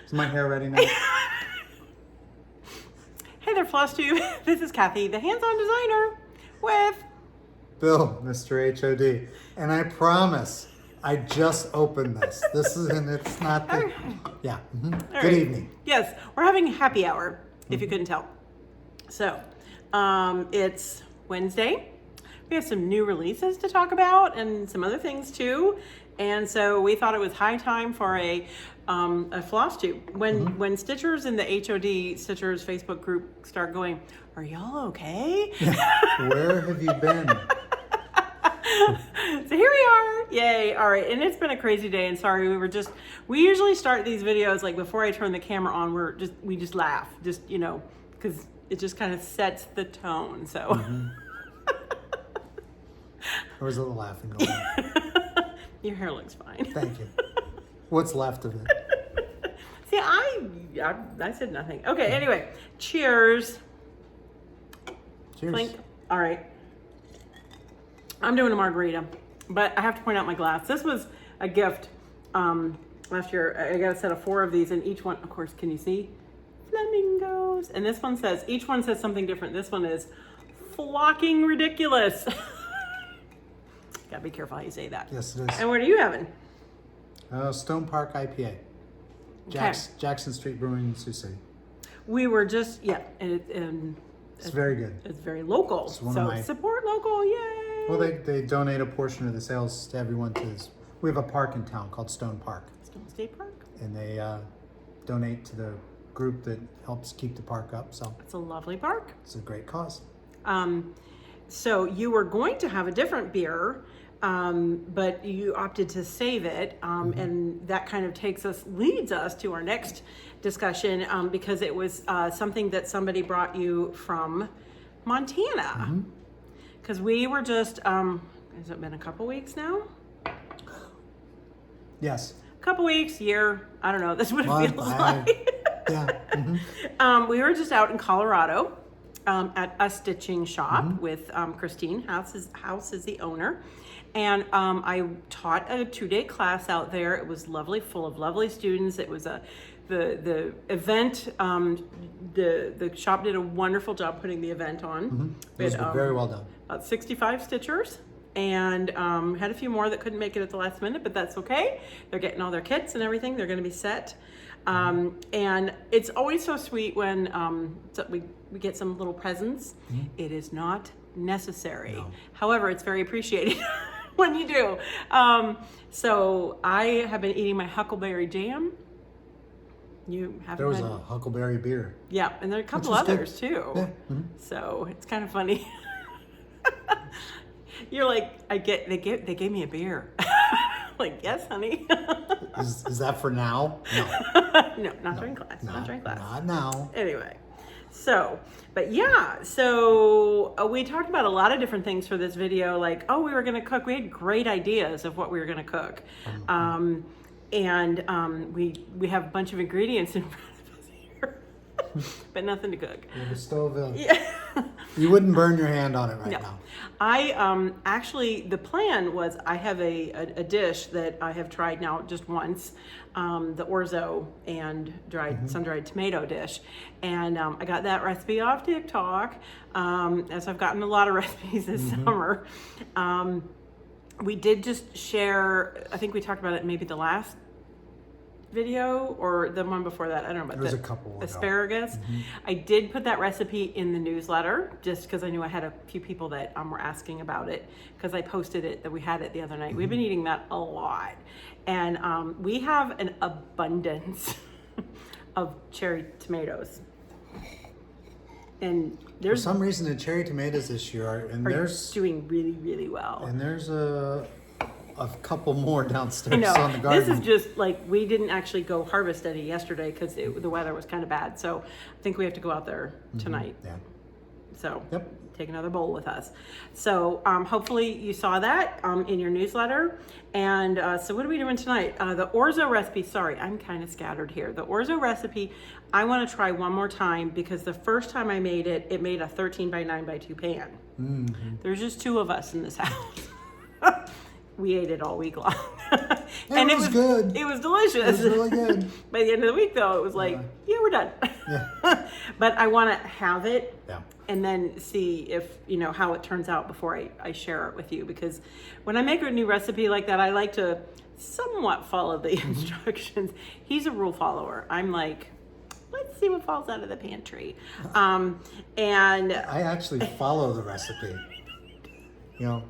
Is my hair ready now? Hey there, Flosstube. This is Cathy, the hands-on designer with Bill, Mr. HOD. And I promise, I just opened this. And it's not the, yeah. Mm-hmm. Good evening. Yes, we're having happy hour, if you couldn't tell. So, it's Wednesday. We have some new releases to talk about and some other things too. And so we thought it was high time for a Flosstube. When Stitchers in the HOD Stitchers Facebook group start going, are y'all okay? Where have you been? So here we are. Yay. All right. And it's been a crazy day. And sorry, we usually start these videos like before I turn the camera on, we just laugh, because it just kind of sets the tone. So There was a little laughing going on. Your hair looks fine. Thank you. What's left of it? See, I said nothing. Okay. Anyway, cheers. Cheers. Clink. All right. I'm doing a margarita, but I have to point out my glass. This was a gift last year. I got a set of 4 of these, and each one, of course, can you see? Flamingos. And this one says, each one says something different. This one is flocking ridiculous. Gotta be careful how you say that. Yes, it is. And what are you having? Stone Park IPA. Jackson Street Brewing in Sioux City. We were just, It's very good. It's very local. So support local, yay! Well, they donate a portion of the sales to everyone we have a park in town called Stone Park. Stone State Park? And they donate to the group that helps keep the park up. So it's a lovely park. It's a great cause. So you were going to have a different beer, but you opted to save it, and that kind of leads us to our next discussion, because it was something that somebody brought you from Montana. Because we were just, has it been a couple weeks now? Yes. A couple weeks, year, I don't know. That's what it feels like. Yeah. We were just out in Colorado. At a stitching shop with Christine. House is the owner. And I taught a 2-day class out there. It was lovely, full of lovely students. It was the event. The shop did a wonderful job putting the event on. It was very well done. About 65 stitchers. And had a few more that couldn't make it at the last minute, but that's okay. They're getting all their kits and everything. They're going to be set. And it's always so sweet when we get some little presents. It is not necessary. No. However, it's very appreciated when you do. So I have been eating my huckleberry jam. You haven't? There was a huckleberry beer. Yeah, and there are a couple others too. Yeah. So it's kind of funny. You're like, they gave me a beer. Like, yes, honey. Is that for now? No, not during class. Not during class. Not now. Anyway, but yeah, so we talked about a lot of different things for this video. Like, we were going to cook. We had great ideas of what we were going to cook. And we have a bunch of ingredients in front of us here, but nothing to cook. You have a stove in. Yeah. You wouldn't burn your hand on it right now. I actually, the plan was I have a dish that I have tried now just once, the orzo and sun-dried tomato dish. And I got that recipe off TikTok, as I've gotten a lot of recipes this summer. We did just share, I think we talked about it maybe the last video or the one before that. I don't know about There's a couple asparagus. I did put that recipe in the newsletter just because I knew I had a few people that were asking about it, because I posted it that we had it the other night. We've been eating that a lot, and we have an abundance of cherry tomatoes. And there's for some reason the cherry tomatoes this year are doing really, really well. And there's a couple more downstairs on the garden. This is just like, we didn't actually go harvest any yesterday because the weather was kind of bad. So I think we have to go out there tonight. Yeah. So take another bowl with us. So hopefully you saw that in your newsletter. And so what are we doing tonight? The orzo recipe, sorry, I'm kind of scattered here. The orzo recipe, I want to try one more time because the first time I made it, it made a 13 by 9 by 2 pan. There's just 2 of us in this house. We ate it all week long. And it was good. It was delicious. It was really good. By the end of the week, though, it was like, yeah, we're done. Yeah. But I want to have it. Yeah. And then see if, how it turns out before I share it with you. Because when I make a new recipe like that, I like to somewhat follow the instructions. He's a rule follower. I'm like, let's see what falls out of the pantry. And I actually follow the recipe.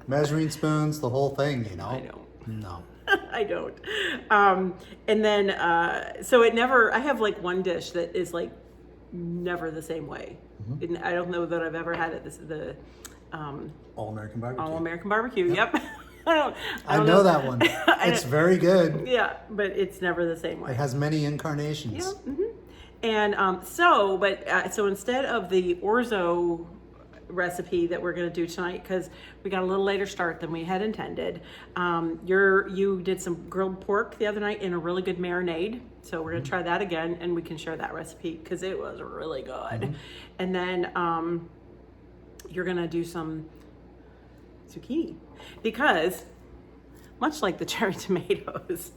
Measuring spoons, the whole thing, I don't. No. I don't. And then, so I have like one dish that is like never the same way. And I don't know that I've ever had it. The All American Barbecue. All American Barbecue. Yep. I know that one. It's very good. Yeah, but it's never the same way. It has many incarnations. Yeah. And so instead of the orzo recipe that we're going to do tonight, because we got a little later start than we had intended, you did some grilled pork the other night in a really good marinade, so we're going to try that again, and we can share that recipe because it was really good. And then you're going to do some zucchini, because much like the cherry tomatoes,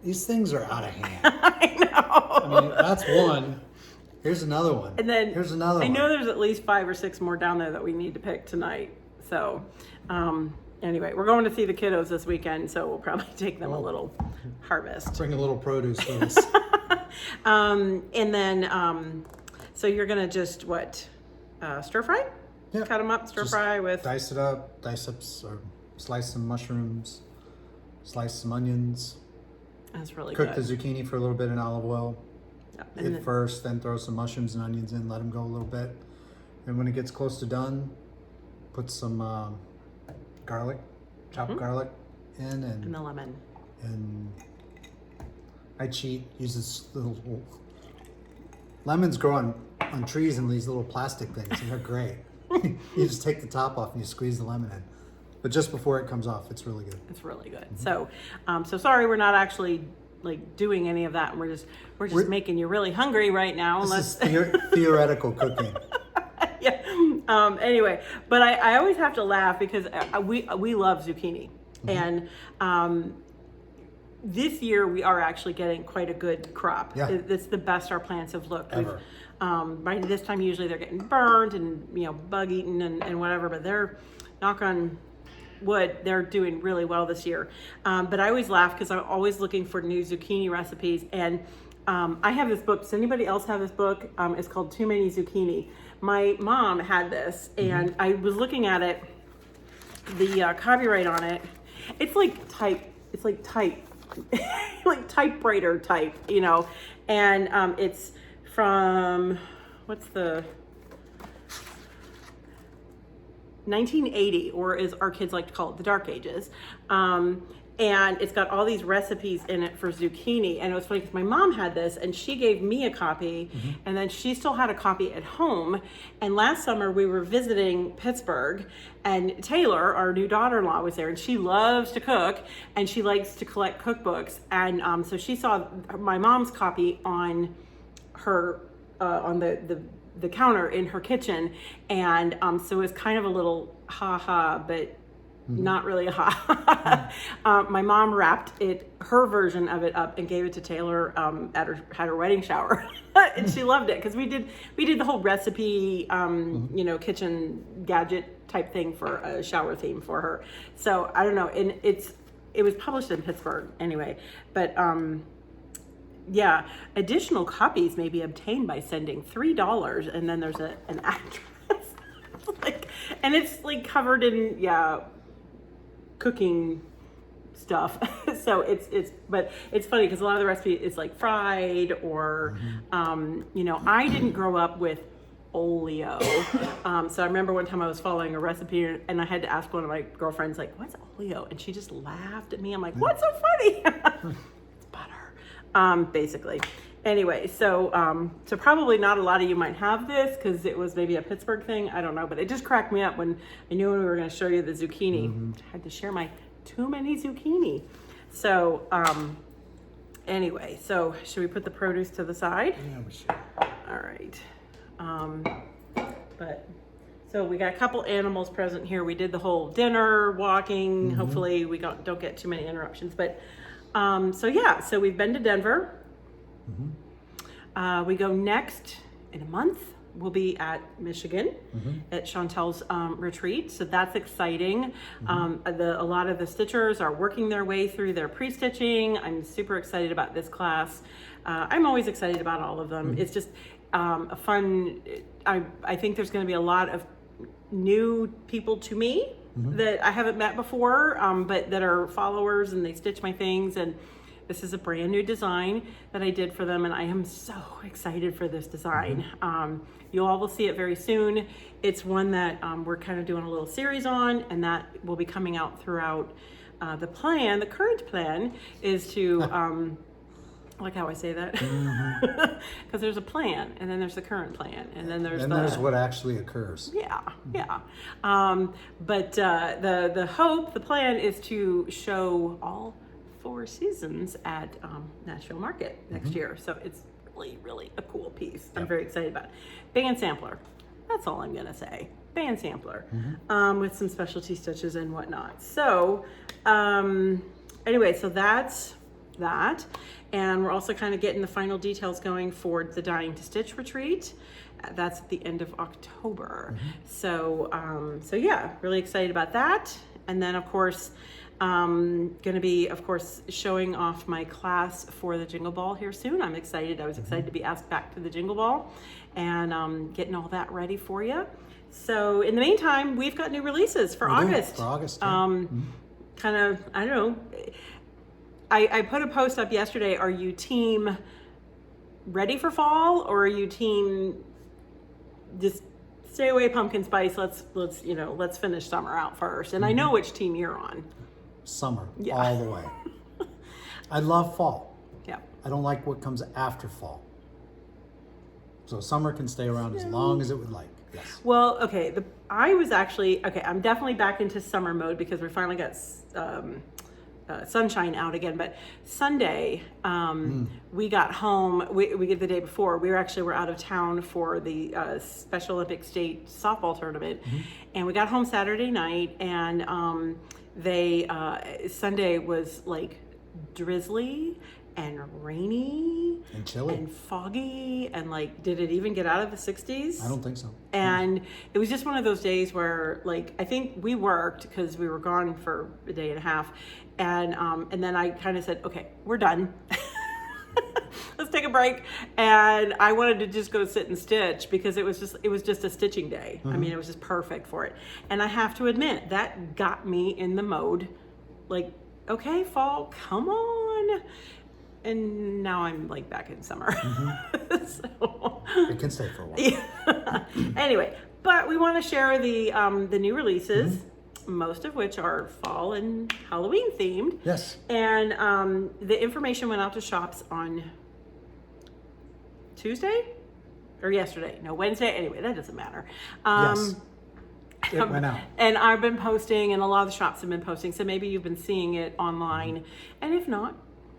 these things are out of hand. I know. I mean, that's one. Here's another one. And then here's another one. I know there's at least 5 or 6 more down there that we need to pick tonight. So anyway, we're going to see the kiddos this weekend, so we'll probably take them a little harvest. Bring a little produce with us. And then, so you're going to just, stir fry? Yeah. Cut them up, stir fry with... Dice it up, or slice some mushrooms, slice some onions. That's really Cook good. the zucchini for a little bit in olive oil. Yep. First, then throw some mushrooms and onions in, let them go a little bit. And when it gets close to done, put some garlic, chopped garlic in. And the lemon. And I cheat, use this little... Lemons grow on trees in these little plastic things, and they're great. You just take the top off and you squeeze the lemon in. But just before it comes off, it's really good. It's really good. So sorry we're not actually like doing any of that, and we're just making you really hungry right now. This is theoretical cooking. Yeah. Anyway, but I always have to laugh because we love zucchini, and this year we are actually getting quite a good crop. Yeah. It's the best our plants have looked. Ever. By this time usually they're getting burned and bug eaten and whatever, but they're, knock on wood, they're doing really well this year. But I always laugh because I'm always looking for new zucchini recipes, and I have this book. Does anybody else have this book? It's called Too Many Zucchini. My mom had this, and I was looking at it, the copyright on it. It's like like typewriter type, and it's from, what's the 1980, or as our kids like to call it, the Dark Ages. And it's got all these recipes in it for zucchini. And it was funny because my mom had this and she gave me a copy, and then she still had a copy at home. And last summer we were visiting Pittsburgh, and Taylor, our new daughter-in-law, was there, and she loves to cook and she likes to collect cookbooks. And so she saw my mom's copy on her, on the counter in her kitchen. And so it was kind of a little ha-ha, but not really a ha. My mom wrapped her version of it up and gave it to Taylor at her wedding shower, and she loved it because we did the whole recipe, kitchen gadget type thing for a shower theme for her. So I don't know, and it was published in Pittsburgh anyway, but yeah, additional copies may be obtained by sending $3, and then there's an address, and it's covered in cooking stuff. So but it's funny because a lot of the recipe is fried or I didn't grow up with oleo. So I remember one time I was following a recipe and I had to ask one of my girlfriends, what's oleo? And she just laughed at me. I'm like, what's so funny? It's butter, basically. Anyway, so probably not a lot of you might have this because it was maybe a Pittsburgh thing. I don't know, but it just cracked me up when I knew we were going to show you the zucchini. I had to share my too many zucchini. So anyway, so should we put the produce to the side? Yeah, we should. All right. So we got a couple animals present here. We did the whole dinner, walking. Hopefully we don't get too many interruptions. But so yeah, so we've been to Denver. We go next in a month. We'll be at Michigan at Chantel's retreat. So that's exciting. A lot of the stitchers are working their way through their pre-stitching. I'm super excited about this class. I'm always excited about all of them. It's just a fun, I think there's going to be a lot of new people to me that I haven't met before, but that are followers and they stitch my things. And this is a brand new design that I did for them, and I am so excited for this design. You all will see it very soon. It's one that we're kind of doing a little series on, and that will be coming out throughout the plan. The current plan is to, like how I say that, because there's a plan, and then there's the current plan, and then there's what actually occurs. Yeah. But the hope, the plan is to show all 4 seasons at Nashville Market next year. So it's really a cool piece. I'm very excited about it. Band sampler. That's all I'm gonna say. Band sampler with some specialty stitches and whatnot. So anyway, so that's that. And we're also kind of getting the final details going for the Dying to Stitch retreat. That's at the end of October. So yeah, really excited about that. And then of course, going to be, of course, showing off my class for the Jingle Ball here soon. I'm excited. I was excited to be asked back to the Jingle Ball and getting all that ready for you. So in the meantime, we've got new releases for August. For August. Kind of, I don't know. I put a post up yesterday. Are you team ready for fall, or are you team just stay away pumpkin spice? Let's finish summer out first. And I know which team you're on. Summer, all the way. I love fall. Yeah. I don't like what comes after fall. So summer can stay around as long as it would like. Yes. Well, okay. I'm definitely back into summer mode because we finally got sunshine out again. But Sunday, we got home. We get the day before. We were out of town for the Special Olympics State softball tournament, and we got home Saturday night, and Sunday was like drizzly and rainy and chilly and foggy, and like, did it even get out of the 60s? I don't think so. And it was just one of those days where, like, I think we worked because we were gone for a day and a half, and then I kind of said, okay, we're done. Let's take a break. And I wanted to just go sit and stitch because it was just a stitching day. I mean, it was just perfect for it. And I have to admit, that got me in the mode, like, okay, fall, come on. And now I'm like back in summer. So, it can stay for a while. Yeah. Anyway, but we want to share the new releases, most of which are fall and Halloween themed. Yes. And the information went out to shops on Tuesday or yesterday. No, Wednesday. Anyway, that doesn't matter. Yes. It went out. And I've been posting, and a lot of the shops have been posting, so maybe you've been seeing it online. And if not,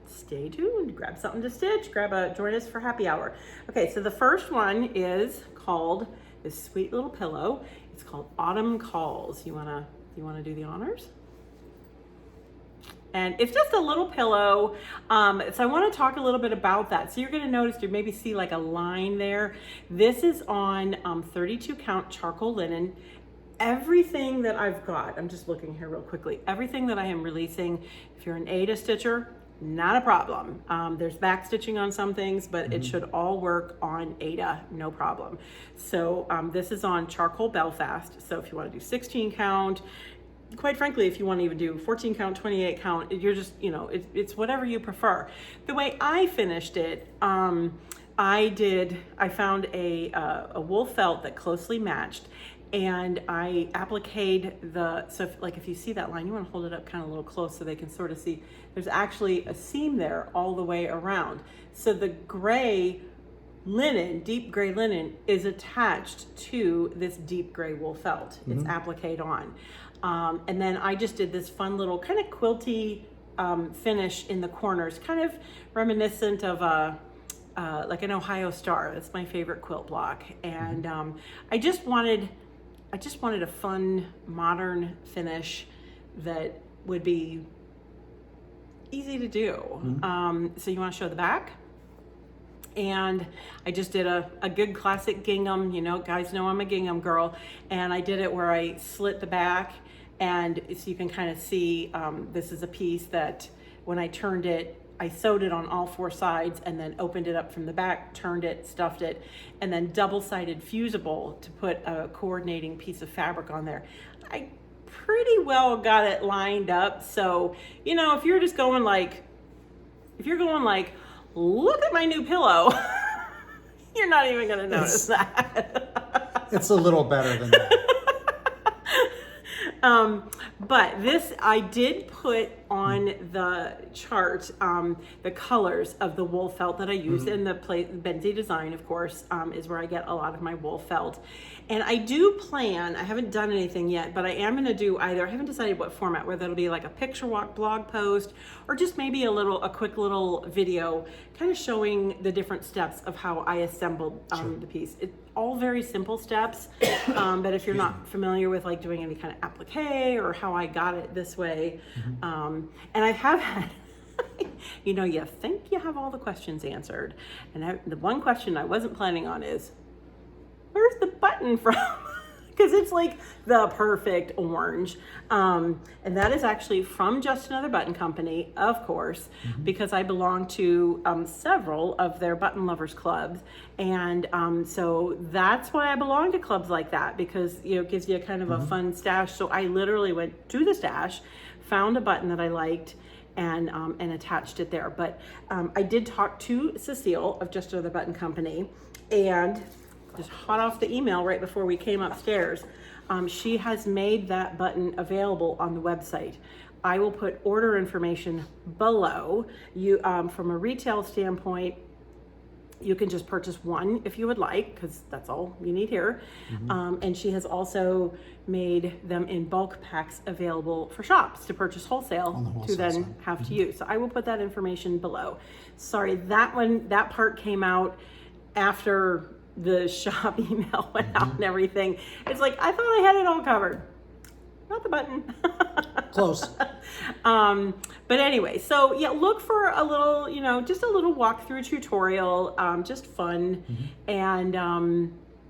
stay tuned, grab something to stitch, join us for happy hour. Okay, so the first one is called this sweet little pillow. It's called Autumn Calls. You wanna do the honors? And it's just a little pillow. So I want to talk a little bit about that. So you're going to notice, you maybe see like a line there. This is on 32 count charcoal linen. Everything that I've got, I'm just looking here real quickly. Everything that I am releasing, if you're an Ada stitcher, not a problem. There's back stitching on some things, but it should all work on Ada, no problem. So this is on charcoal Belfast. So if you want to do 16 count, quite frankly, if you want to even do 14 count, 28 count, you're just, it's whatever you prefer. The way I finished it, I found a Woolfelt that closely matched, and I appliqued if you see that line, you want to hold it up kind of a little close so they can sort of see, there's actually a seam there all the way around. So the gray linen, deep gray linen, is attached to this deep gray wool felt. It's appliqued on. And then I just did this fun little kind of quilty finish in the corners, kind of reminiscent of like an Ohio Star. That's my favorite quilt block. And I I just wanted a fun, modern finish that would be easy to do. So you want to show the back? And I just did a good classic gingham, you know, guys know I'm a gingham girl. And I did it where I slit the back, and so you can kind of see, this is a piece that when I turned it, I sewed it on all 4 sides and then opened it up from the back, turned it, stuffed it, and then double-sided fusible to put a coordinating piece of fabric on there. I pretty well got it lined up. So, you know, if you're going like, look at my new pillow, you're not even gonna notice that. It's a little better than that. But this, I did put on the chart the colors of the wool felt that I used, and the Benzie design, of course, is where I get a lot of my wool felt. And I do plan, I haven't done anything yet, but I am going to do either, I haven't decided what format, whether it'll be like a picture walk blog post or just maybe a quick little video kind of showing the different steps of how I assembled the piece. It's all very simple steps, but if you're not familiar with like doing any kind of applique or how I got it this way, and I have had, you know, you think you have all the questions answered, and the one question I wasn't planning on is, where's the button from? Because it's like the perfect orange. And that is actually from Just Another Button Company, of course, because I belong to several of their button lovers clubs. And so that's why I belong to clubs like that, because, you know, it gives you a kind of a fun stash. So I literally went to the stash, found a button that I liked, and attached it there. But I did talk to Cecile of Just Another Button Company, and just hot off the email right before we came upstairs, she has made that button available on the website. I will put order information below. You, from a retail standpoint, you can just purchase one if you would like, because that's all you need here. And she has also made them in bulk packs available for shops to purchase wholesale to then have to use. So I will put that information below. Sorry, that part came out after the shop email went out and everything. It's like, I thought I had it all covered. Not the button. Close. But anyway, so yeah, look for a little, you know, just a little walkthrough tutorial, just fun. And,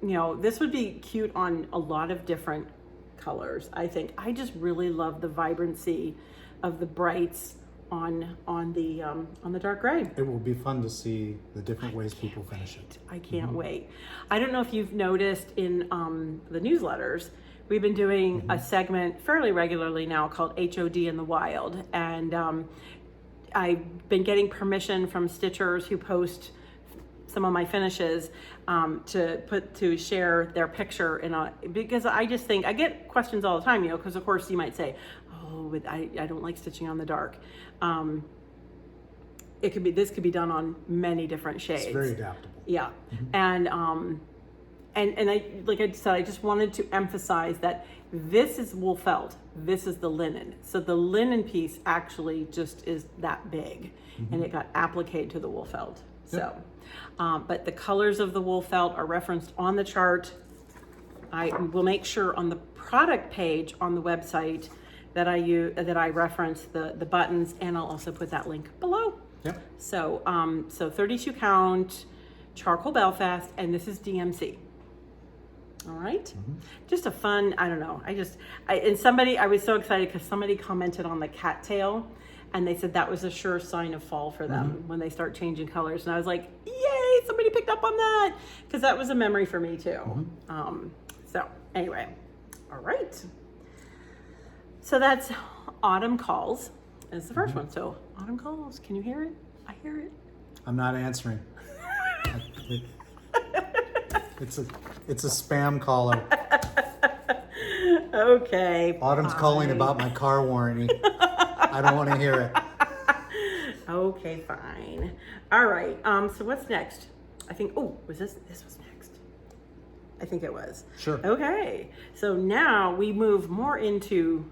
you know, this would be cute on a lot of different colors, I think. I just really love the vibrancy of the brights on the dark gray. It will be fun to see the different ways people finish it. I can't wait. I don't know if you've noticed in the newsletters, we've been doing a segment fairly regularly now called HOD in the Wild, and I've been getting permission from stitchers who post some of my finishes to share their picture because I just think I get questions all the time, you know, because of course you might say, oh, but I don't like stitching on the dark. This could be done on many different shades. It's very adaptable. Yeah. And I, like I said, I just wanted to emphasize that this is wool felt, this is the linen. So the linen piece actually just is that big, and it got appliqued to the wool felt. So, but the colors of the wool felt are referenced on the chart. I will make sure on the product page on the website that I reference the buttons, and I'll also put that link below. Yep. So, so 32 count charcoal Belfast, and this is DMC. All right. Just a fun, I don't know. I was so excited because somebody commented on the cattail, and they said that was a sure sign of fall for them when they start changing colors. And I was like, yay, somebody picked up on that, because that was a memory for me too. So anyway, all right. So that's Autumn Calls is the first one. So Autumn Calls, can you hear it? I hear it. I'm not answering. It's a spam caller. Okay. Autumn's calling about my car warranty. I don't want to hear it. Okay, fine. All right. So what's next? I think. Oh, was this was next? I think it was. Sure. Okay. So now we move more into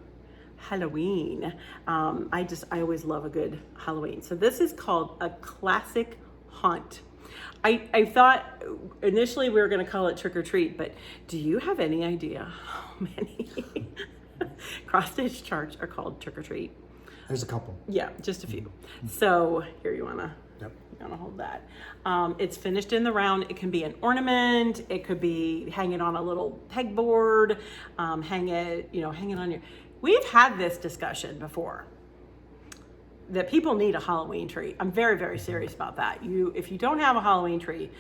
Halloween. I always love a good Halloween. So this is called a classic haunt. I thought initially we were going to call it Trick or Treat, but do you have any idea how many cross-stitch charts are called Trick or Treat? There's a couple. Yeah, just a few. So here, you wanna hold that. It's finished in the round. It can be an ornament. It could be hanging on a little pegboard. Hang it on your. We've had this discussion before. That people need a Halloween tree. I'm very, very serious about that. If you don't have a Halloween tree,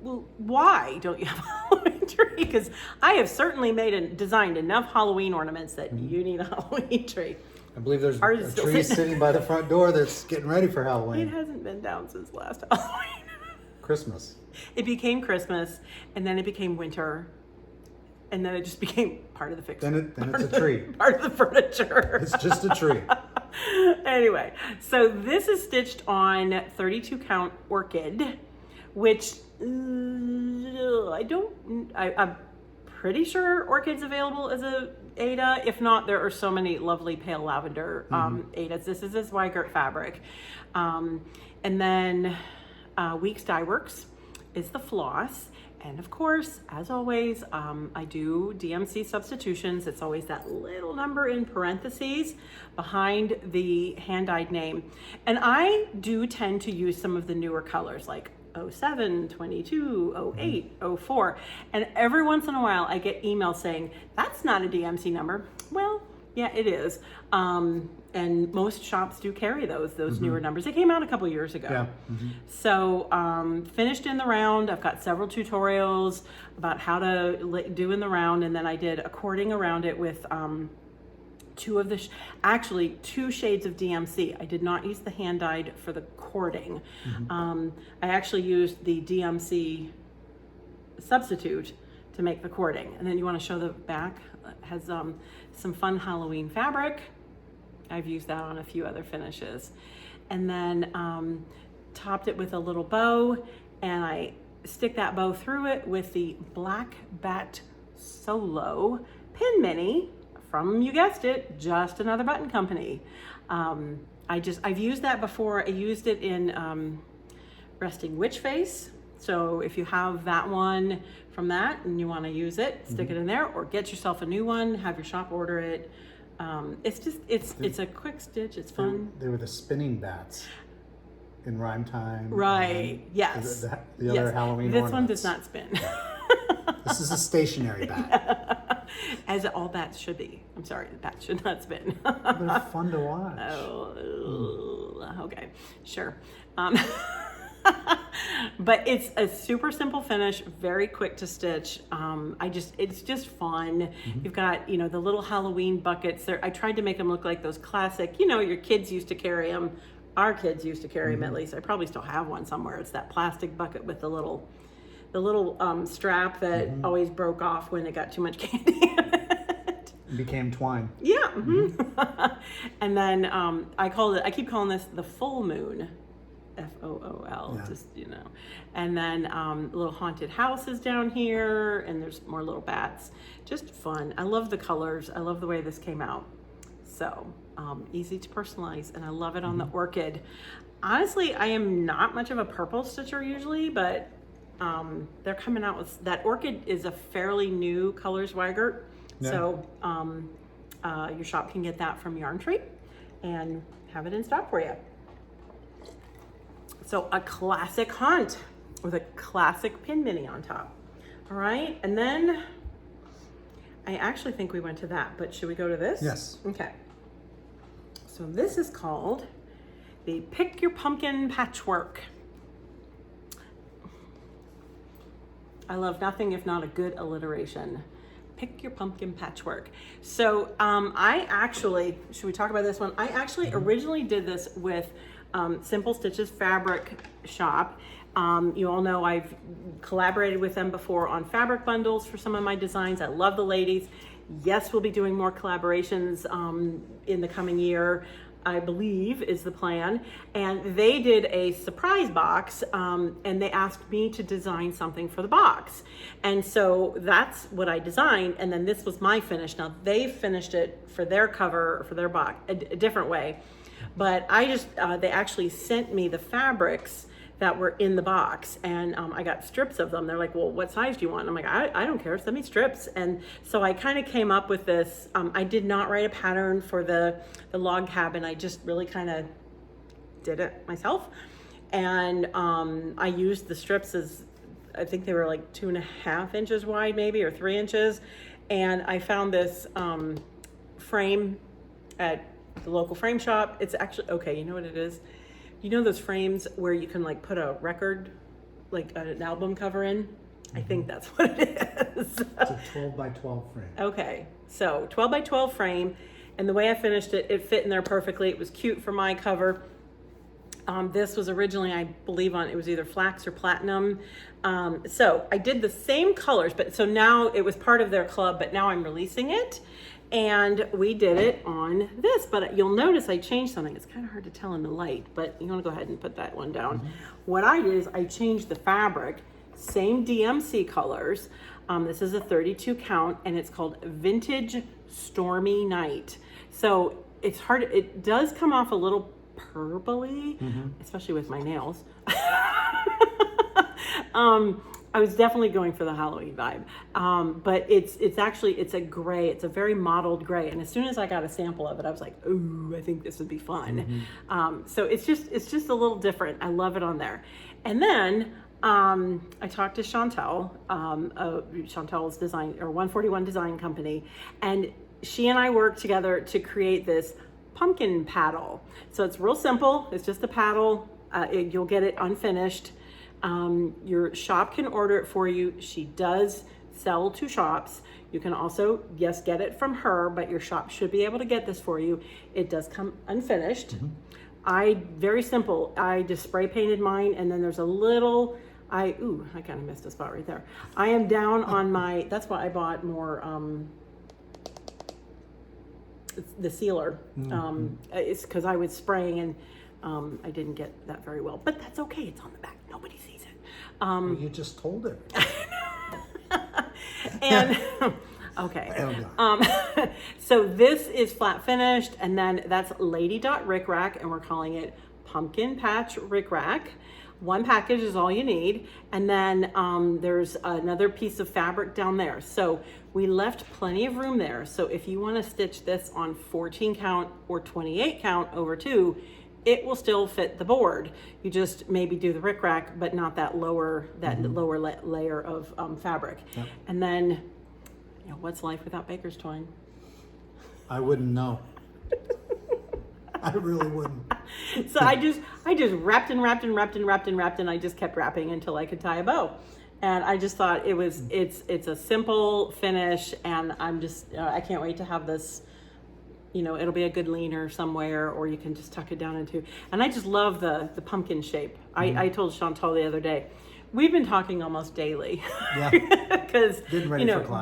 well, why don't you have a Halloween tree? Because I have certainly designed enough Halloween ornaments that you need a Halloween tree. I believe there's a tree sitting by the front door that's getting ready for Halloween. It hasn't been down since last Halloween. Christmas. It became Christmas, and then it became winter, and then it just became part of the fixture. Then it's a tree. Part of the furniture. It's just a tree. Anyway, so this is stitched on 32 count orchid, which I'm pretty sure orchid's available as a Aida. If not, there are so many lovely pale lavender Aidas. This is a Zweigart fabric. And then Weeks Dye Works is the floss. And of course, as always, I do DMC substitutions. It's always that little number in parentheses behind the hand-dyed name. And I do tend to use some of the newer colors like 07, 22, 08, 04. And every once in a while I get emails saying, that's not a DMC number. Well, yeah, it is. And most shops do carry those newer numbers. They came out a couple years ago. Yeah. So finished in the round. I've got several tutorials about how to do in the round. And then I did a cording around it with two shades of DMC. I did not use the hand dyed for the cording. I actually used the DMC substitute to make the cording. And then you want to show the back. It has some fun Halloween fabric. I've used that on a few other finishes. And then topped it with a little bow, and I stick that bow through it with the Black Bat Solo Pin Mini from, you guessed it, Just Another Button Company. I've used that before. I used it in Resting Witch Face. So if you have that one from that and you want to use it, stick it in there, or get yourself a new one, have your shop order it. It's a quick stitch. It's fun. They were the spinning bats in Rhyme Time. Right. Yes. The other Halloween This ornaments. one does not spin. This is a stationary bat. As all bats should be. I'm sorry, the bats should not spin. They're fun to watch. Okay, sure. But it's a super simple finish, very quick to stitch. It's just fun. You've got, the little Halloween buckets there. I tried to make them look like those classic, your kids used to carry them. Our kids used to carry them, at least. I probably still have one somewhere. It's that plastic bucket with the little strap that always broke off when it got too much candy in it. It became twine. Yeah. And then I keep calling this the full moon. FOOL, yeah. And then little haunted houses down here, and there's more little bats. Just fun. I love the colors. I love the way this came out. So easy to personalize, and I love it on the orchid. Honestly, I am not much of a purple stitcher usually, but they're coming out with that. Orchid is a fairly new color Zweigart, so your shop can get that from Yarn Tree and have it in stock for you. So a classic haunt with a classic pin mini on top. All right, and then I actually think we went to that, but should we go to this? Yes. Okay. So this is called the Pick Your Pumpkin Patchwork. I love nothing if not a good alliteration. Pick Your Pumpkin Patchwork. So should we talk about this one? I actually originally did this with Simple Stitches Fabric Shop. You all know I've collaborated with them before on fabric bundles for some of my designs. I love the ladies. Yes, we'll be doing more collaborations in the coming year, I believe is the plan. And they did a surprise box, and they asked me to design something for the box. And so that's what I designed, and then this was my finish. Now they finished it for their cover, for their box, a different way. But they actually sent me the fabrics that were in the box, and I got strips of them. They're like, well, what size do you want? And I'm like, I don't care, send me strips. And so I kind of came up with this. I did not write a pattern for the log cabin. I just really kind of did it myself. And I used the strips as, I think they were like 2.5 inches wide maybe, or 3 inches. And I found this frame at the local frame shop. It's actually, okay, you know what it is? You know those frames where you can like put a record, like an album cover in? I think that's what it is. It's a 12 by 12 frame. Okay, so 12 by 12 frame, and the way I finished it, it fit in there perfectly. It was cute for my cover. This was originally, I believe, it was either flax or platinum. So I did the same colors, but so now it was part of their club, but now I'm releasing it. And we did it on this, but you'll notice I changed something. It's kind of hard to tell in the light, but you want to go ahead and put that one down. What I did is I changed the fabric, same DMC colors. This is a 32 count, and it's called Vintage Stormy Night. So it's hard, it does come off a little purpley, especially with my nails. I was definitely going for the Halloween vibe, but it's actually, it's a gray, it's a very mottled gray, and as soon as I got a sample of it, I was like, ooh, I think this would be fun. So it's just a little different. I love it on there. And then I talked to Chantel, Chantel's design, or 141 Design Company, and she and I worked together to create this pumpkin paddle. So it's real simple. It's just a paddle. You'll get it unfinished. Your shop can order it for you. She does sell to shops. You can also, yes, get it from her, but your shop should be able to get this for you. It does come unfinished. Very simple. I just spray painted mine, and then there's a little, I kind of missed a spot right there. I am down on my, that's why I bought more, the sealer. It's because I was spraying and I didn't get that very well, but that's okay. It's on the back. Nobody sees it. Well, you just told her. And okay. So this is flat finished, and then that's Lady Dot Rick Rack, and we're calling it Pumpkin Patch Rick Rack. One package is all you need, and then there's another piece of fabric down there. So we left plenty of room there. So if you want to stitch this on 14 count or 28 count over 2, it will still fit the board. You just maybe do the rick rack, but not that lower layer of fabric. Yep. And then, what's life without baker's twine? I wouldn't know. I really wouldn't. So I just wrapped and wrapped and wrapped and wrapped and wrapped, and I just kept wrapping until I could tie a bow. And I just thought it's a simple finish, and I'm just I can't wait to have this. It'll be a good leaner somewhere, or you can just tuck it down into. And I just love the pumpkin shape. I told Chantal the other day, we've been talking almost daily. Yeah. Because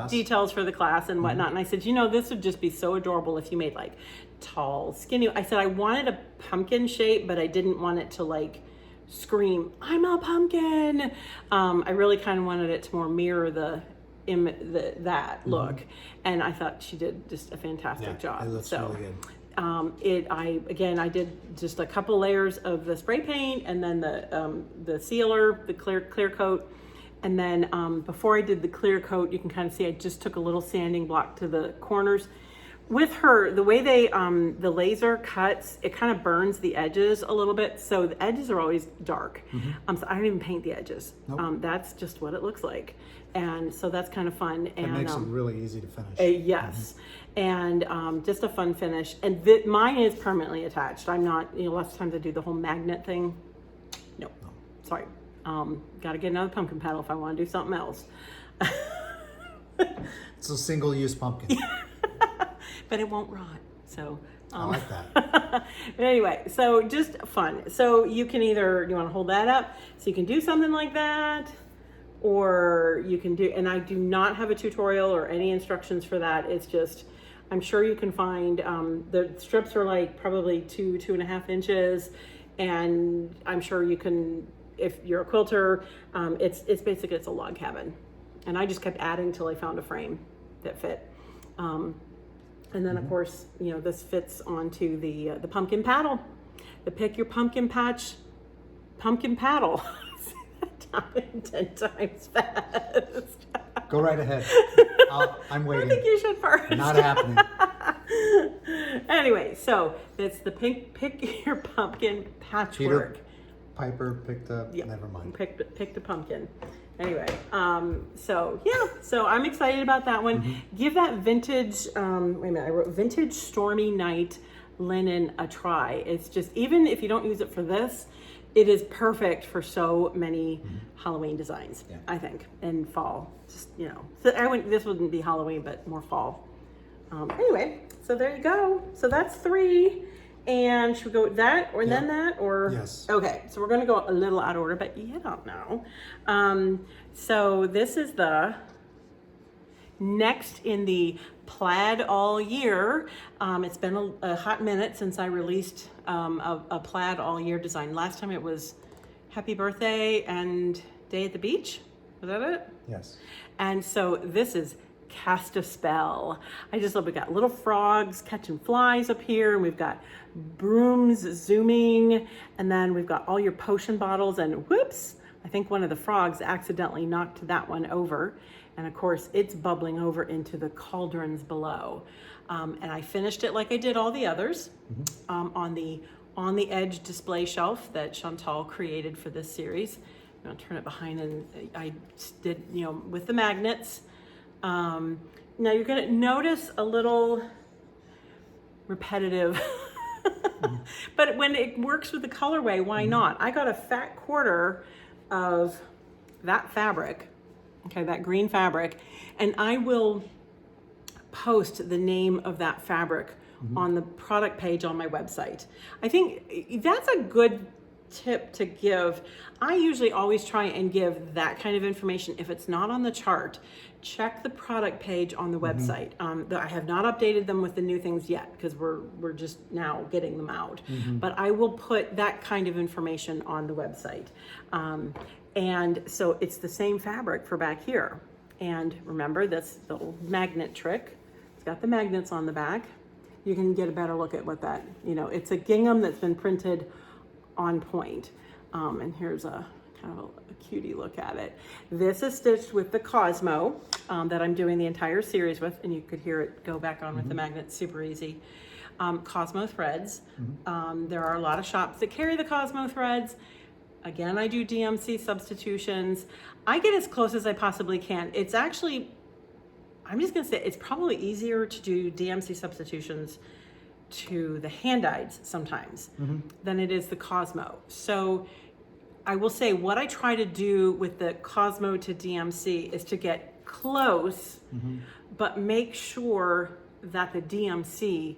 details for the class and whatnot. And I said, this would just be so adorable if you made like tall, skinny. I said I wanted a pumpkin shape, but I didn't want it to like scream, I'm a pumpkin. I really kind of wanted it to more mirror that look, and I thought she did just a fantastic job. It looks really good. I did just a couple layers of the spray paint, and then the sealer, the clear coat, and then before I did the clear coat, you can kind of see I just took a little sanding block to the corners. With her, the way the laser cuts, it kind of burns the edges a little bit, so the edges are always dark. So I don't even paint the edges. Nope. That's just what it looks like, and so that's kind of fun. And it makes it really easy to finish. Yes, and just a fun finish. And mine is permanently attached. I'm not, lots of times I do the whole magnet thing. No. Sorry. Got to get another pumpkin paddle if I want to do something else. It's a single-use pumpkin. But it won't rot, so I like that. But anyway, so just fun. So you can either, you want to hold that up so you can do something like that, or you can do, and I do not have a tutorial or any instructions for that. It's just, I'm sure you can find, the strips are like probably 2.5 inches, and I'm sure you can, if you're a quilter, it's basically, it's a log cabin. And I just kept adding till I found a frame that fit. And then, of course, this fits onto the pumpkin paddle. The Pick Your Pumpkin Patch pumpkin paddle. 10 times fast. Go right ahead. I'm waiting. I think you should first. Not happening. Anyway, so it's the Pick Your Pumpkin Patchwork. Piper picked up. Yeah, Never mind. Picked a pumpkin. Anyway, so yeah, so I'm excited about that one. Give that vintage. Wait a minute, I wrote Vintage Stormy Night linen a try. It's just, even if you don't use it for this, it is perfect for so many Halloween designs. Yeah. I think, and fall. Just, you know, so this wouldn't be Halloween, but more fall. Anyway, so there you go. So that's 3. And should we go with that or then that or? Yes. Okay, so we're going to go a little out of order, but you don't know. So this is the next in the Plaid All Year. It's been a hot minute since I released a Plaid All Year design. Last time it was Happy Birthday and Day at the Beach. Was that it? Yes. And so this is Cast a Spell. I just love, we got little frogs catching flies up here, and we've got brooms zooming, and then we've got all your potion bottles, and whoops, I think one of the frogs accidentally knocked that one over. And of course it's bubbling over into the cauldrons below. And I finished it like I did all the others, on the edge display shelf that Chantal created for this series. I'm gonna turn it behind, and I did, you know, with the magnets. Now you're gonna notice a little repetitive, but when it works with the colorway, why not? I got a fat quarter of that fabric, okay, that green fabric, and I will post the name of that fabric on the product page on my website. I think that's a good tip to give. I usually always try and give that kind of information. If it's not on the chart, check the product page on the website. I have not updated them with the new things yet because we're just now getting them out. But I will put that kind of information on the website. And so it's the same fabric for back here. And remember this little magnet trick. It's got the magnets on the back. You can get a better look at what that, you know, it's a gingham that's been printed on point. And here's a kind of a cutie look at it. This is stitched with the Cosmo that I'm doing the entire series with, and you could hear it go back on with the magnets, super easy. Cosmo threads. There are a lot of shops that carry the Cosmo threads. Again, I do DMC substitutions. I get as close as I possibly can. It's actually, I'm just gonna say, it's probably easier to do DMC substitutions to the hand-dyeds sometimes than it is the Cosmo. So I will say what I try to do with the Cosmo to DMC is to get close, but make sure that the DMC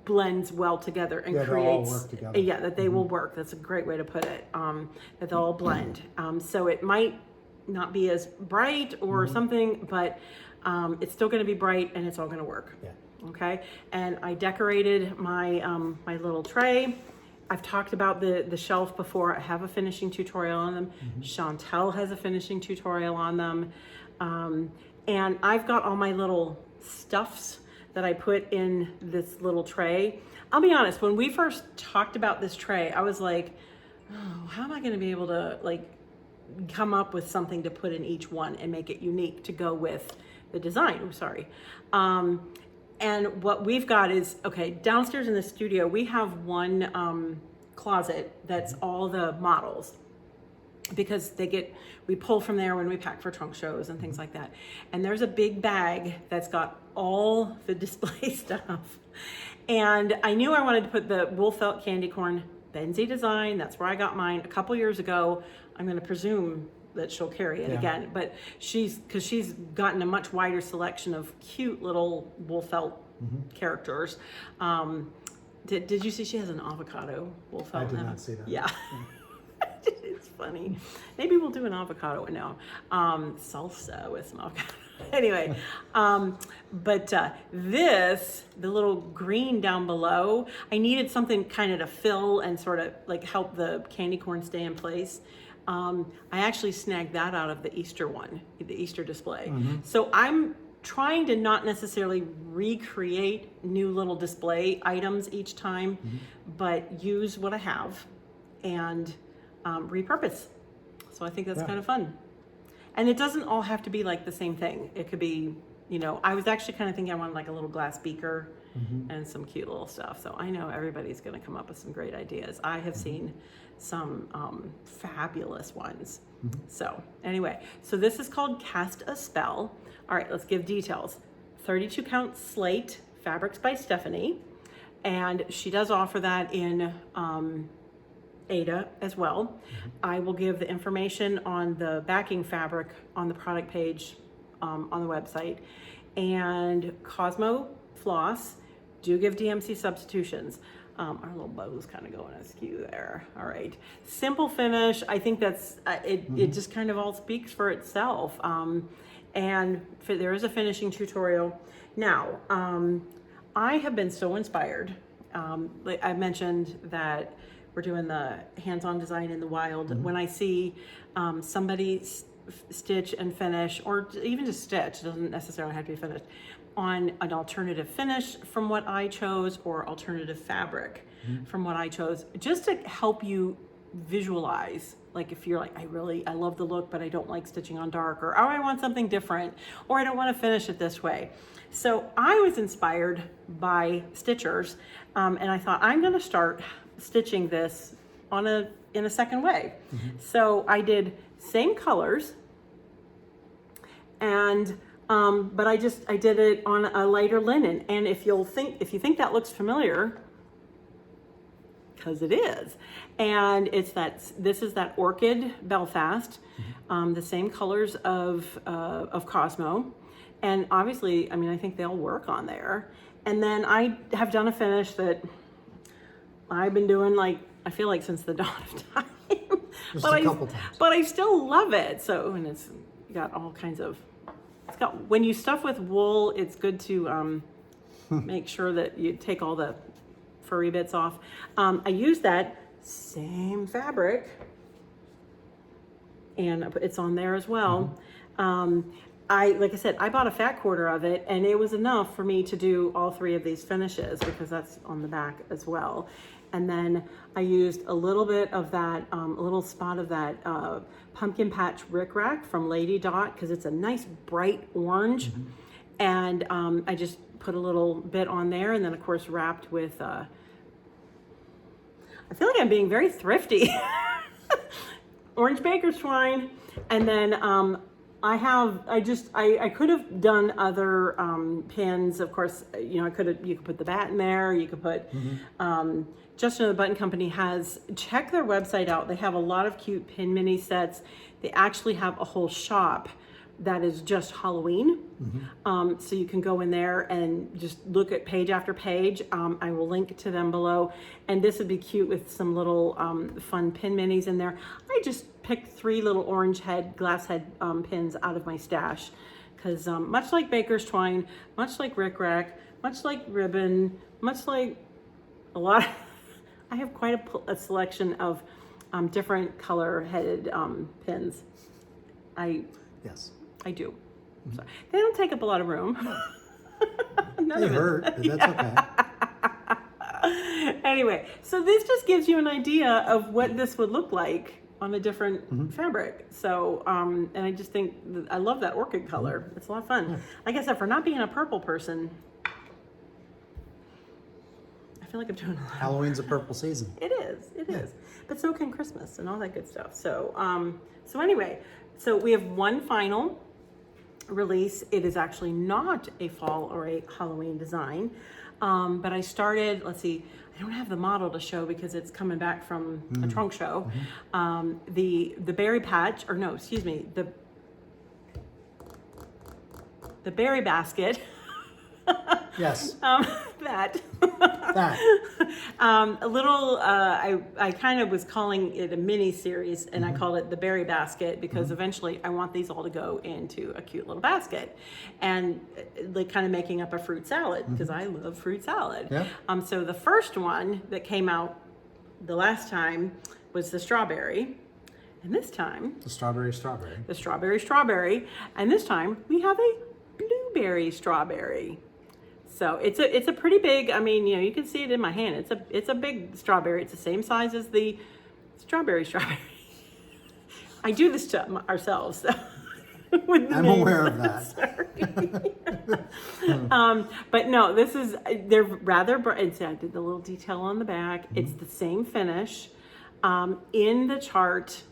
blends well together and creates, all work together. Yeah, that they will work. That's a great way to put it, that they'll all blend. So it might not be as bright or something, but it's still gonna be bright and it's all gonna work. Yeah. Okay, and I decorated my my little tray. I've talked about the shelf before. I have a finishing tutorial on them. Chantel has a finishing tutorial on them. And I've got all my little stuffs that I put in this little tray. I'll be honest, when we first talked about this tray, I was like, oh, how am I gonna be able to like come up with something to put in each one and make it unique to go with the design? I'm sorry. And what we've got is, okay, downstairs in the studio, we have one closet that's all the models, because we pull from there when we pack for trunk shows and things like that. And there's a big bag that's got all the display stuff. And I knew I wanted to put the Woolfelt candy corn Benzie design. That's where I got mine a couple years ago. I'm gonna presume that she'll carry it again, but she's gotten a much wider selection of cute little Woolfelt characters. Did you see she has an avocado Woolfelt? I did not see that. Yeah. It's funny. Maybe we'll do an avocado now. Salsa with some avocado. Anyway, but the little green down below, I needed something kind of to fill and sort of like help the candy corn stay in place. I actually snagged that out of the Easter one, the Easter display. So I'm trying to not necessarily recreate new little display items each time, but use what I have and repurpose. So I think that's Yeah. kind of fun. And it doesn't all have to be like the same thing. It could be, you know, I was actually kind of thinking I wanted like a little glass beaker and some cute little stuff. So I know everybody's going to come up with some great ideas. I have seen some fabulous ones. So anyway, so this is called Cast a Spell. All right, let's give details. 32 count slate fabrics by Stephanie. And she does offer that in Ada as well. I will give the information on the backing fabric on the product page on the website. And Cosmo floss do give DMC substitutions. Our little bow's kind of going askew there. All right. Simple finish. I think that's, it just kind of all speaks for itself. And there is a finishing tutorial. Now, I have been so inspired. Like I mentioned that we're doing the hands-on design in the wild. When I see somebody stitch and finish, or even just stitch, doesn't necessarily have to be finished, on an alternative finish from what I chose, or alternative fabric from what I chose, just to help you visualize. Like if you're like, I love the look, but I don't like stitching on dark, or I want something different, or I don't want to finish it this way. So I was inspired by stitchers, and I thought I'm going to start stitching this in a second way. So I did same colors, and but I did it on a lighter linen. And if you think that looks familiar, because it is, and this is that Orchid Belfast, the same colors of Cosmo, and obviously, I mean, I think they'll work on there. And then I have done a finish that I've been doing, like, I feel like since the dawn of time. Just a couple times. But I still love it. So, and it's got all kinds of, when you stuff with wool, it's good to make sure that you take all the furry bits off. I use that same fabric, and it's on there as well. Like I said, I bought a fat quarter of it, and it was enough for me to do all three of these finishes, because that's on the back as well. And then I used a little bit of that, a little spot of that pumpkin patch rickrack from Lady Dot, because it's a nice bright orange. And I just put a little bit on there, and then of course wrapped with, I feel like I'm being very thrifty. Orange baker's twine. And then I could have done other pins. Of course, you know, you could put the bat in there. You could put, Justin and the Button Company check their website out. They have a lot of cute pin mini sets. They actually have a whole shop that is just Halloween. So you can go in there and just look at page after page. I will link to them below. And this would be cute with some little fun pin minis in there. I just picked 3 little orange glass head pins out of my stash. Because much like baker's twine, much like rickrack, much like ribbon, much like a lot, I have quite a selection of different color headed pins. Yes. I do. So, they don't take up a lot of room. None They of it. hurt, but that's okay. Anyway, so this just gives you an idea of what this would look like on a different fabric. So, and I just think, I love that orchid color. It's a lot of fun. Like I said, for not being a purple person, I feel like I'm doing a lot. Halloween's a purple season. It is. But so can Christmas and all that good stuff. So, so anyway, so we have one final release. It is actually not a fall or a Halloween design, but I started, let's see, I don't have the model to show because it's coming back from a trunk show. The berry patch, or no, excuse me, the berry basket. Yes. That. That. A little, I kind of was calling it a mini series, and I called it the berry basket because eventually I want these all to go into a cute little basket, and like kind of making up a fruit salad, because I love fruit salad. Yeah. So the first one that came out the last time was the strawberry, and this time The strawberry. the strawberry, and this time we have a blueberry strawberry. So it's a pretty big, I mean, you know, you can see it in my hand. It's a big strawberry. It's the same size as the strawberry. I do this to ourselves. So. I'm aware of that. But no, they're rather bright. I did the little detail on the back. It's the same finish. In the chart,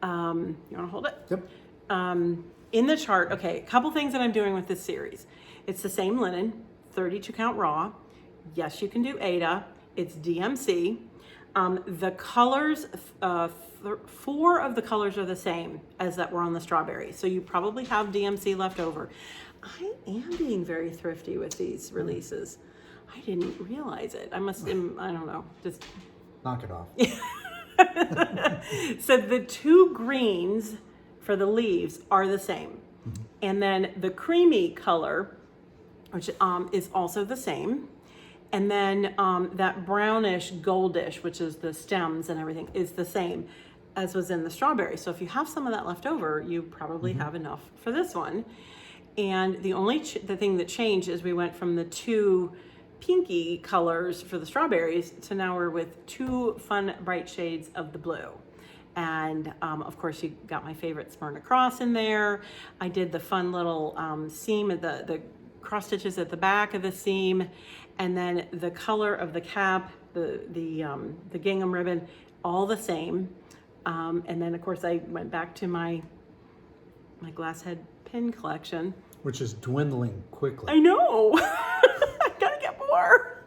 you want to hold it? Yep. In the chart, okay, a couple things that I'm doing with this series. It's the same linen, 32 count raw. Yes, you can do Aida. It's DMC. The colors, 4 of the colors are the same as that were on the strawberry. So you probably have DMC left over. I am being very thrifty with these releases. I didn't realize it. I don't know, just. Knock it off. So the 2 greens for the leaves are the same. And then the creamy color, which is also the same. And then that brownish goldish, which is the stems and everything, is the same as was in the strawberry. So if you have some of that left over, you probably have enough for this one. And the thing that changed is we went from the 2 pinky colors for the strawberries to now we're with 2 fun bright shades of the blue. And of course you got my favorite Smyrna cross in there. I did the fun little seam at the cross stitches at the back of the seam, and then the color of the cap, the gingham ribbon, all the same. And then of course I went back to my glass head pin collection, which is dwindling quickly. I know. I gotta get more.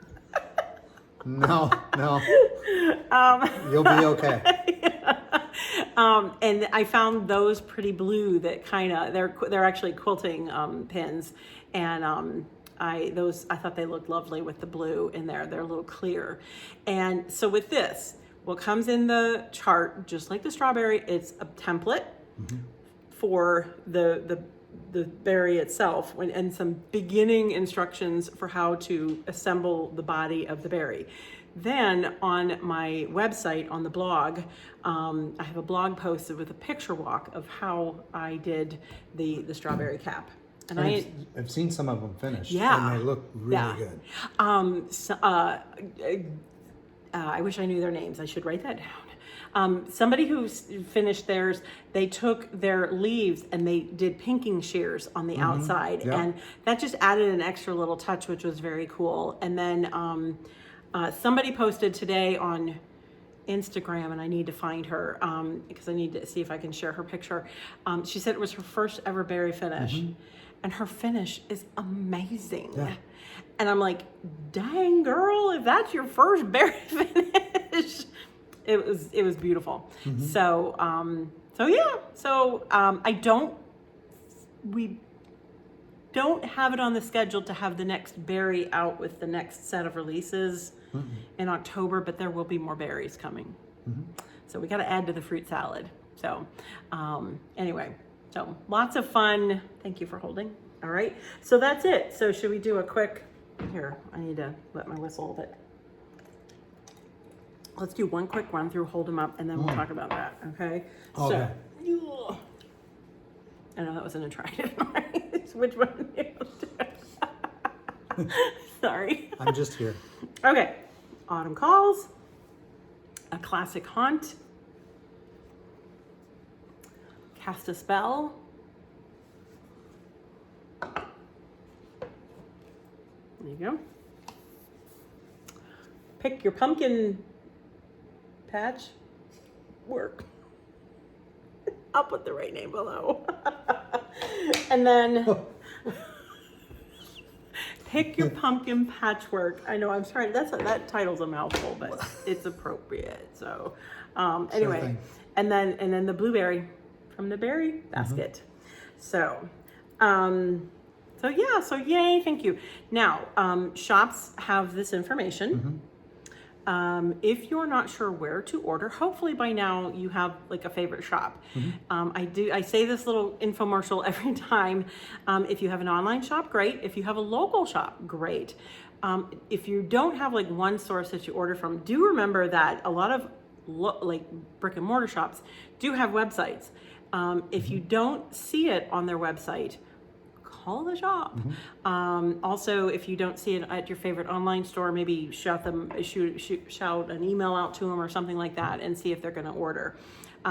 No. You'll be okay. And I found those pretty blue that they're actually quilting pins, and I thought they looked lovely with the blue in there. They're a little clear. And so with this, what comes in the chart, just like the strawberry, it's a template for the berry itself, and some beginning instructions for how to assemble the body of the berry. Then on my website, on the blog, I have a blog posted with a picture walk of how I did the strawberry cap. And I've seen some of them finished. Yeah. And they look really good. I wish I knew their names. I should write that down. Somebody who finished theirs, they took their leaves and they did pinking shears on the outside. Yep. And that just added an extra little touch, which was very cool. And then somebody posted today on Instagram, and I need to find her because I need to see if I can share her picture. She said it was her first ever berry finish, and her finish is amazing. Yeah. And I'm like, dang girl, if that's your first berry finish, it was beautiful. So we don't have it on the schedule to have the next berry out with the next set of releases in October, but there will be more berries coming. So we got to add to the fruit salad. So anyway, so lots of fun. Thank you for holding. All right, so that's it. So should we do a quick, here, I need to let my whistle a bit. Let's do one quick run through, hold them up, and then we'll talk about that, okay? Okay. So, I know that was an attractive right? Which one? Sorry. I'm just here. Okay. Autumn Calls. A Classic Haunt. Cast a Spell. There you go. Pick Your Pumpkin Patchwork. I'll put the right name below. And then Pick Your Pumpkin Patchwork. I know, I'm sorry, that title's a mouthful, but it's appropriate. So anyway, and then the blueberry from the berry basket. So so yay, thank you. Now, shops have this information. If you're not sure where to order, hopefully by now you have like a favorite shop. I say this little infomercial every time. If you have an online shop, great. If you have a local shop, great. If you don't have like one source that you order from, do remember that a lot of like brick and mortar shops do have websites. If you don't see it on their website, call the shop. Also, if you don't see it at your favorite online store, maybe shout an email out to them or something like that and see if they're going to order.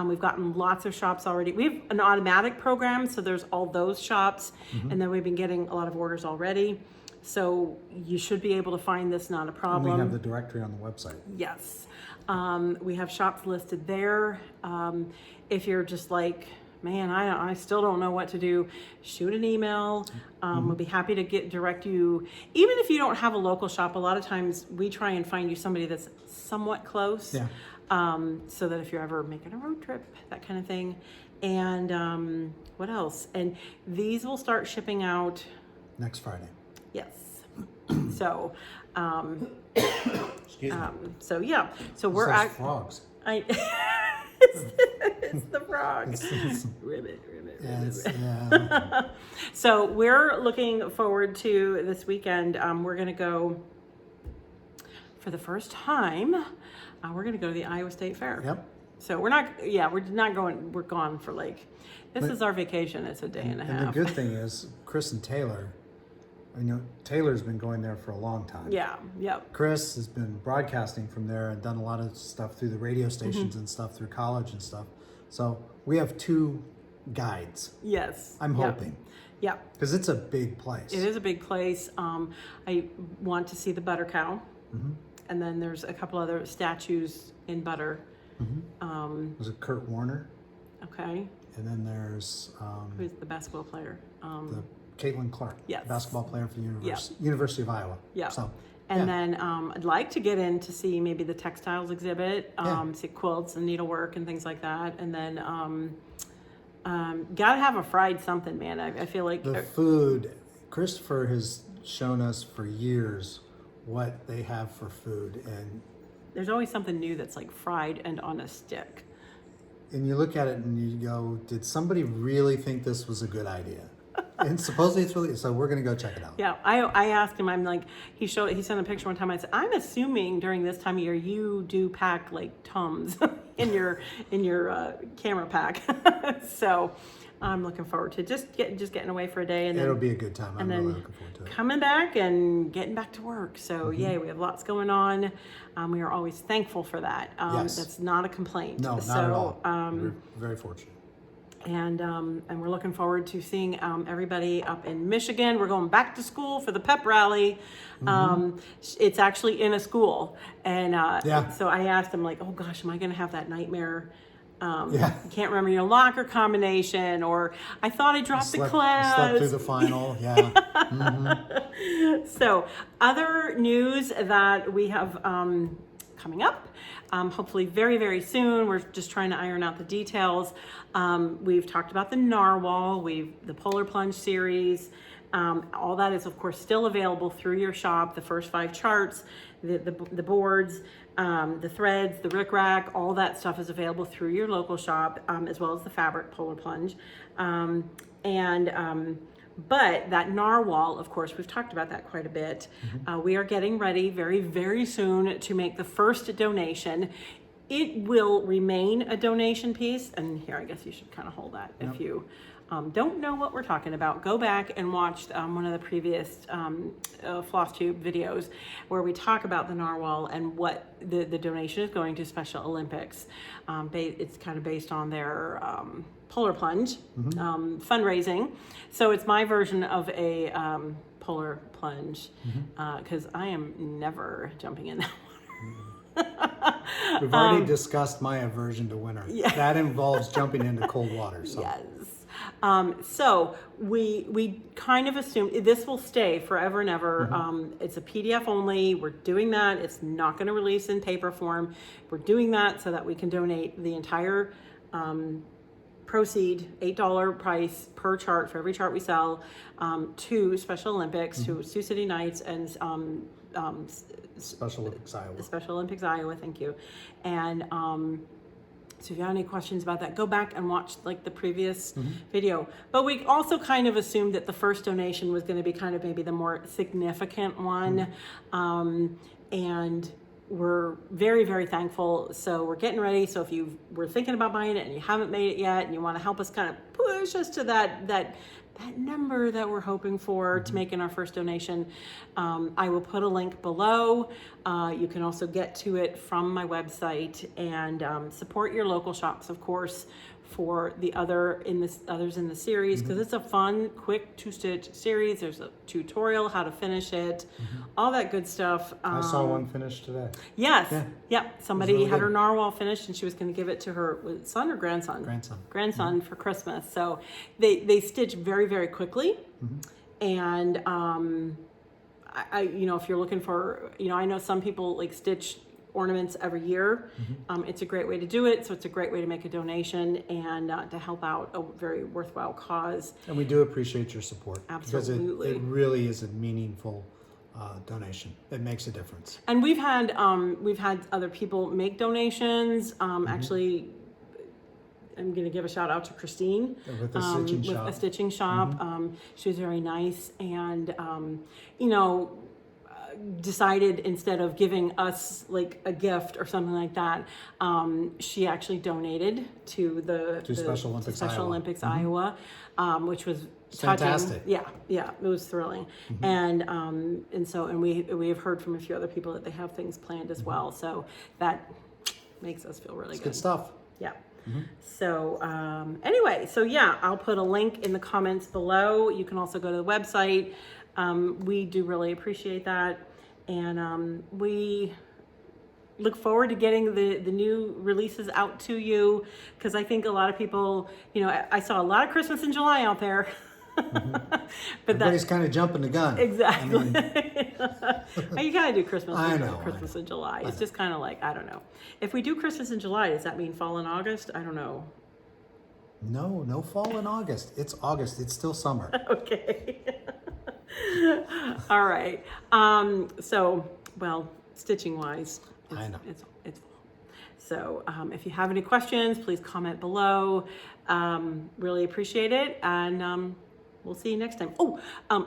We've gotten lots of shops already. We have an automatic program, so there's all those shops, and then we've been getting a lot of orders already. So you should be able to find this, not a problem. And we have the directory on the website. Yes. We have shops listed there. If you're just like, man, I still don't know what to do, shoot an email. We'll be happy to direct you. Even if you don't have a local shop, a lot of times we try and find you somebody that's somewhat close. Yeah. So that if you're ever making a road trip, that kind of thing. And what else? And these will start shipping out next Friday. Yes. So, Excuse me. so yeah. So we're at frogs. It's the frog. Ribbit. Yeah. So we're looking forward to this weekend. We're going to go for the first time. We're going to go to the Iowa State Fair. Yep. So we're not going. We're gone for this is our vacation. It's a day and a half. And the good thing is, Chris and Taylor. Taylor's been going there for a long time. Yeah. Yep. Chris has been broadcasting from there and done a lot of stuff through the radio stations and stuff through college and stuff. So we have 2 guides. Yes. I'm hoping. Yeah. Because it's a big place. It is a big place. I want to see the butter cow. And then there's a couple other statues in butter. There's a Kurt Warner. Okay. And then there's who's the basketball player? the Caitlin Clark, Yes. basketball player for the University of Iowa. Yeah. So, and then I'd like to get in to see maybe the textiles exhibit, see quilts and needlework and things like that. And then gotta have a fried something, man. I feel like the food, Christopher has shown us for years what they have for food, and there's always something new that's like fried and on a stick. And you look at it and you go, did somebody really think this was a good idea? And supposedly it's really, so we're going to go check it out. Yeah, I asked him, I'm like, he sent a picture one time. I said, I'm assuming during this time of year you do pack like Tums in your camera pack. So I'm looking forward to just getting away for a day, and it'll be a good time. I'm really then looking forward to it. coming back and getting back to work. So yay, we have lots going on. We are always thankful for that. Yes. That's not a complaint. No, not at all. We're very fortunate. And we're looking forward to seeing everybody up in Michigan. We're going back to school for the pep rally. It's actually in a school, and so I asked him, like, oh gosh, am I going to have that nightmare? You can't remember your locker combination, or I thought I dropped the class. Slept through the final. So other news that we have coming up, hopefully very, very soon. We're just trying to iron out the details. We've talked about the narwhal, the Polar Plunge series. All that is, of course, still available through your shop. The first 5 charts, the boards, the threads, the rickrack, all that stuff is available through your local shop, as well as the fabric Polar Plunge. But that narwhal, of course, we've talked about that quite a bit. We are getting ready very, very soon to make the first donation. It will remain a donation piece. And here, I guess you should kind of hold that. If you don't know what we're talking about, go back and watch one of the previous Flosstube videos where we talk about the narwhal and what the donation is going to Special Olympics. It's kind of based on their Polar Plunge fundraising. So it's my version of a Polar Plunge because I am never jumping in that water. We've already discussed my aversion to winter. Yeah. That involves jumping into cold water. So. Yes. So we kind of assume this will stay forever and ever. It's a PDF only. We're doing that. It's not going to release in paper form. We're doing that so that we can donate the entire proceed, $8 price per chart for every chart we sell, to Special Olympics, to Sioux City Knights, and Special Olympics Iowa. Special Olympics Iowa, thank you. And so if you have any questions about that, go back and watch like the previous video. But we also kind of assumed that the first donation was going to be kind of maybe the more significant one. And we're very, very thankful. So we're getting ready. So if you were thinking about buying it and you haven't made it yet and you want to help us kind of push us to that that number that we're hoping for to make in our first donation. I will put a link below. You can also get to it from my website, and support your local shops, of course, for the others in the series, because it's a fun, quick 2-stitch series. There's a tutorial how to finish it, all that good stuff. I saw one finished today. Yes, yeah. Somebody really had good. her narwhal finished, and she was going to give it to her son or grandson. Grandson for Christmas. So they stitch very, very quickly, and I if you're looking for, I know some people like stitch ornaments every year. It's a great way to do it. So it's a great way to make a donation and to help out a very worthwhile cause. And we do appreciate your support. Absolutely. Because it really is a meaningful donation. It makes a difference. And we've had other people make donations. Actually, I'm going to give a shout out to Christine With a stitching shop. With a stitching shop. She was very nice, and decided instead of giving us like a gift or something like that, she actually donated to the Special Olympics Special Iowa. Olympics Iowa, which was fantastic. touching. Yeah, it was thrilling. And we have heard from a few other people that they have things planned as well. So that makes us feel really Good stuff. Yeah. So anyway, I'll put a link in the comments below. You can also go to the website. We do really appreciate that, and we look forward to getting the new releases out to you, because I think a lot of people, I saw a lot of Christmas in July out there. But everybody's kind of jumping the gun. Exactly. I mean, you gotta do Christmas in July. It's just kind of like, I don't know. If we do Christmas in July, does that mean fall in August? I don't know. No fall in August. It's August. It's still summer. Okay. All right. Stitching wise, I know. It's fall. So if you have any questions, please comment below. Really appreciate it. And we'll see you next time.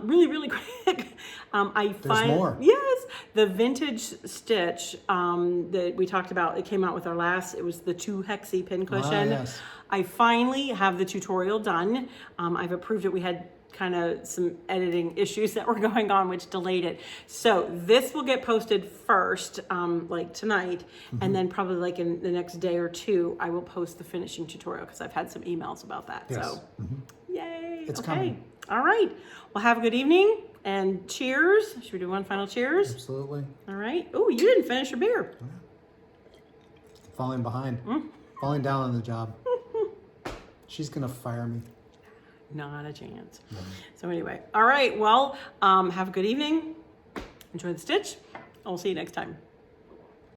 Really quick. There's more. Yes, the vintage stitch that we talked about, it came out with our last, it was the 2 hexy pin cushion. Yes. I finally have the tutorial done. I've approved it. We had kind of some editing issues that were going on, which delayed it. So this will get posted first, like tonight, and then probably like in the next day or two, I will post the finishing tutorial, because I've had some emails about that. Yes. So yay. It's okay. coming. All right. Well, have a good evening, and cheers. Should we do one final cheers? Absolutely. All right. Oh, you didn't finish your beer. Falling behind. Falling down on the job. She's going to fire me. Not a chance. So anyway, all right. Well, have a good evening. Enjoy the stitch. I'll see you next time.